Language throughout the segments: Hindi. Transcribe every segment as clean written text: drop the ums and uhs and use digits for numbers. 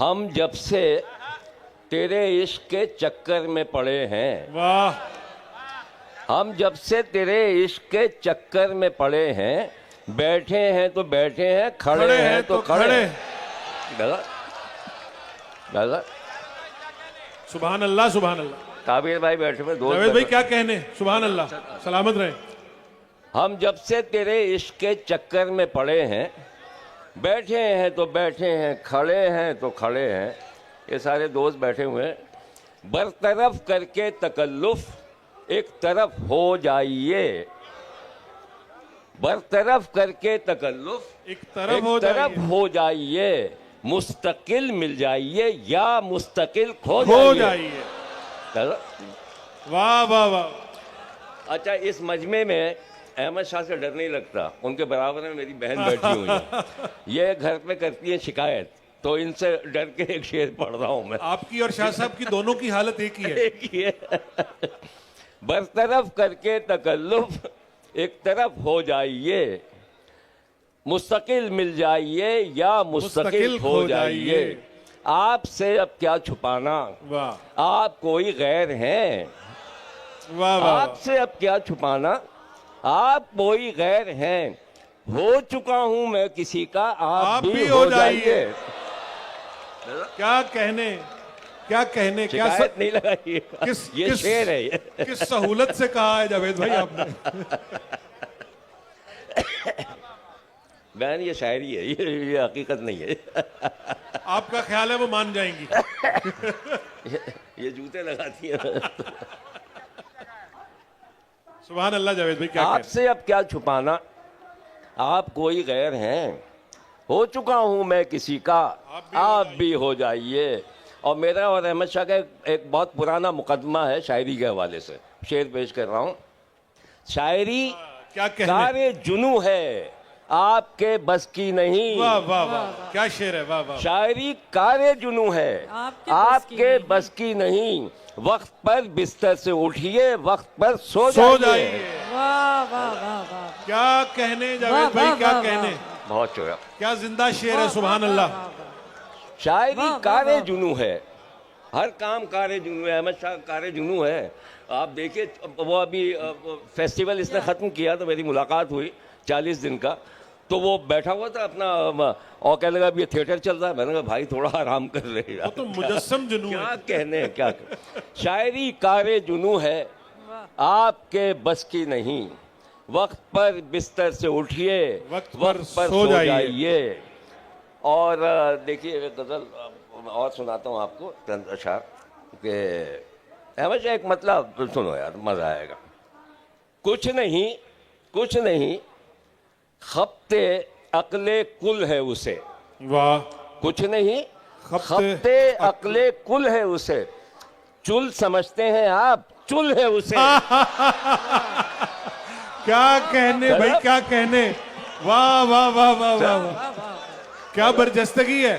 हम जब से तेरे इश्क के चक्कर में पड़े हैं, वाह, हम जब से तेरे इश्क के चक्कर में पड़े हैं, बैठे हैं तो बैठे हैं, खड़े हैं तो खड़े। गलत गलत। सुभान अल्लाह, सुभान अल्लाह। काबिर भाई बैठे हुए दोस्त जावेद भाई क्या कहने, सुभान अल्लाह, सलामत रहे। हम जब से तेरे इश्क के चक्कर में पड़े हैं, बैठे हैं तो बैठे हैं, खड़े हैं तो खड़े हैं। ये सारे दोस्त बैठे हुए हैं। बरतरफ करके तकल्लुफ एक तरफ हो जाइए, बरतरफ करके तकल्लुफ एक तरफ हो जाइए, मुस्तकिल मिल जाइए या मुस्तकिल खो जाइए। वाह वाह वाह। अच्छा, इस मजमे में अहमद शाह से डर नहीं लगता, उनके बराबर में मेरी बहन बैठी हुई है। ये घर पे करती है शिकायत, तो इनसे डर के एक शेर पढ़ रहा हूं मैं। आपकी और शाह साहब की दोनों की हालत एक ही है। एक ही है। बरतरफ करके तकल्लुफ एक तरफ हो जाइए, मुस्तकिल मिल जाइए या मुस्तकिल खो जाइए। आपसे अब क्या छुपाना, वाह, आप कोई गैर हैं। वाह वाह। आपसे अब क्या छुपाना, आप कोई गैर हैं। हो चुका हूं मैं किसी का, आप भी हो जाइए। क्या कहने, क्या कहने, क्या शिकायत नहीं लगाइए। ये शेर है ये। किस सहूलत से कहा है जावेद भाई आपने। बहन ये शायरी है, ये हकीकत नहीं है। आपका ख्याल है वो मान जाएंगी। ये जूते लगाती है। सुभान अल्लाह। जावेद भाई क्या आपसे अब क्या छुपाना, आप कोई गैर हैं। हो चुका हूं मैं किसी का, आप भी हो जाइए। और मेरा और अहमद शाह का एक बहुत पुराना मुकदमा है शायरी के हवाले से, शेर पेश कर रहा हूं। शायरी क्या कारे जुनू है, आपके बस की नहीं। वाह वाह वाह, क्या शेर है, वाह वाह। शायरी कारे जुनू है, आपके बस की नहीं। वक्त पर बिस्तर से उठिए, वक्त पर सो जाइए। वाह वाह वाह वाह। क्या कहने जावेद भाई, क्या कहने। बहुत शुक्रिया। क्या जिंदा शेर है, सुभान अल्लाह। शायरी कारे जुनू है, हर काम कारे जुनू है। अहमद शाह कारे जुनू है। आप देखिए, वो अभी फेस्टिवल इसने ख़त्म किया तो मेरी मुलाकात हुई 40 दिन का, तो वो बैठा हुआ था अपना और कहने लगा अब ये थिएटर चल रहा है। मैंने कहा भाई थोड़ा आराम कर ले यार। तो मुजस्सम जुनू है। क्या कहने, क्या शायरी कारे जुनू है, आपके बस की नहीं। वक्त पर बिस्तर से उठिए, वक्त पर सो जाइए। और देखिए एक गज़ल और सुनाता हूँ आपको, चंद अशार के अहमद शाह। एक मतलब सुनो यार, मज़ा आएगा। कुछ नहीं, कुछ नहीं, खप्ते अकले कुल है उसे। वाह। कुछ नहीं, खप्ते अकले कुल है उसे। चुल समझते हैं आप, चुल है उसे। क्या कहने भाई, क्या कहने। वाह वाह वाह वाह वाह। क्या बरजस्तगी है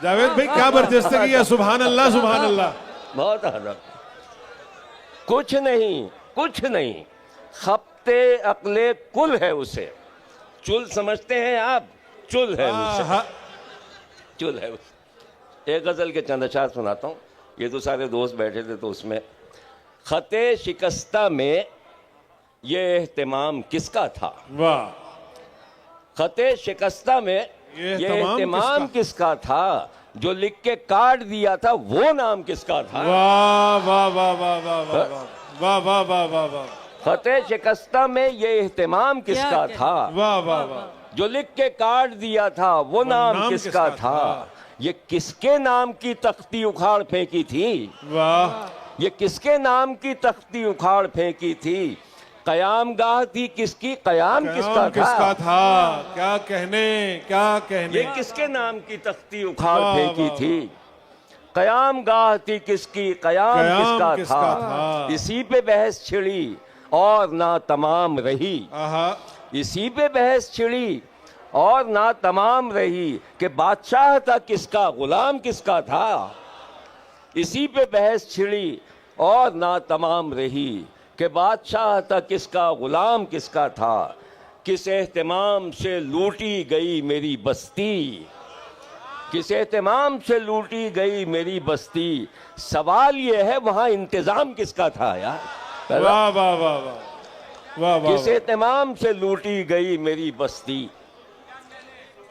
जावेद भाई, क्या बरजस्तगी है। सुभान अल्लाह, सुभान अल्लाह। बहुत आदब। कुछ नहीं, कुछ नहीं, खप्ते अकले कुल है उसे। चुल समझते हैं आप, चुल है उसे, चुल है उसे। एक गजल के चंद अशार सुनाता हूँ। ये तो सारे दोस्त बैठे थे, तो उसमें खते शिकस्ता में ये एहतिमाम किसका था। वाह। खते शिकस्ता में ये एहतिमाम किसका था, जो लिख के काट दिया था वो नाम किसका था। वाह वाह वाह वाह वाह वाह वाह वाह वाह वाह वाह। खते शिकस्ता में ये एहतिमाम किसका था, वाह वाह वाह। जो लिख के काट दिया था वो नाम किसका था। ये किसके नाम की तख्ती उखाड़ फेंकी थी। वाह। ये किसके नाम की तख्ती उखाड़ फेंकी थी। कयाम गाह थी किसकी, कयाम किसका था। क्या कहने, क्या कहने। ये किसके नाम की तख्ती उखाड़ फेंकी थी। कयाम गाह थी किसकी, कयाम किसका था। इसी पे बहस छिड़ी और ना तमाम रही। इसी पे बहस छिड़ी और ना तमाम रही कि बादशाह था किसका, गुलाम किसका था। इसी पे बहस छिड़ी और ना तमाम रही कि बादशाह था किसका, गुलाम किसका था। किस एहतिमाम से लूटी गई मेरी बस्ती, किस एहतमाम से लूटी गई मेरी बस्ती, सवाल ये है वहां इंतजाम किसका था यार। वाह वाह वाह वाह वाह वाह। किस एहतमाम से लूटी गई मेरी बस्ती,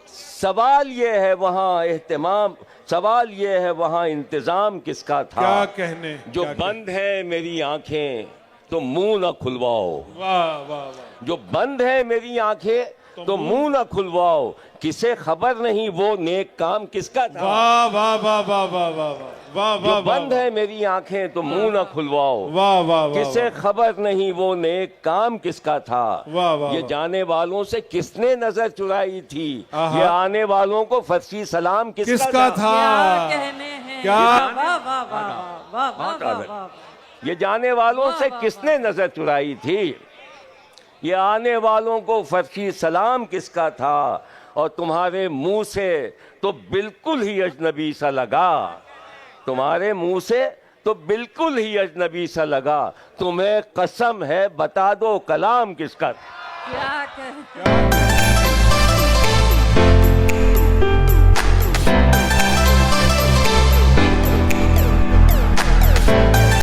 सवाल ये है वहां एहतमाम, सवाल ये है वहां इंतजाम किसका था। क्या कहने, जो क्या बंद है मेरी आंखें तो मुंह न खुलवाओ, वाह वाह वाह। जो बंद है मेरी आंखें तो मुंह न खुलवाओ, किसे खबर नहीं वो नेक काम किसका था। वाह वाह वाह वाह वाह वाह वाह जो वाह। बंद है मेरी आंखें तो मुंह न खुलवाओ, वाह वाह वाह। किसे खबर नहीं वो नेक काम किसका था। वाह वाह। ये जाने वालों से किसने नजर चुराई थी, आहा। ये आने वालों को फर्शी सलाम किसका किसका था। क्या कहने हैं। क्या? वाह वाह वाह वाह वाह वाह वाह। ये जाने वालों से किसने नजर चुराई थी, ये आने वालों को फर्शी सलाम किसका था। और तुम्हारे मुंह से तो बिल्कुल ही अजनबी सा लगा, तुम्हारे मुंह से तो बिल्कुल ही अजनबी सा लगा, तुम्हें कसम है बता दो कलाम किसका था। क्या कह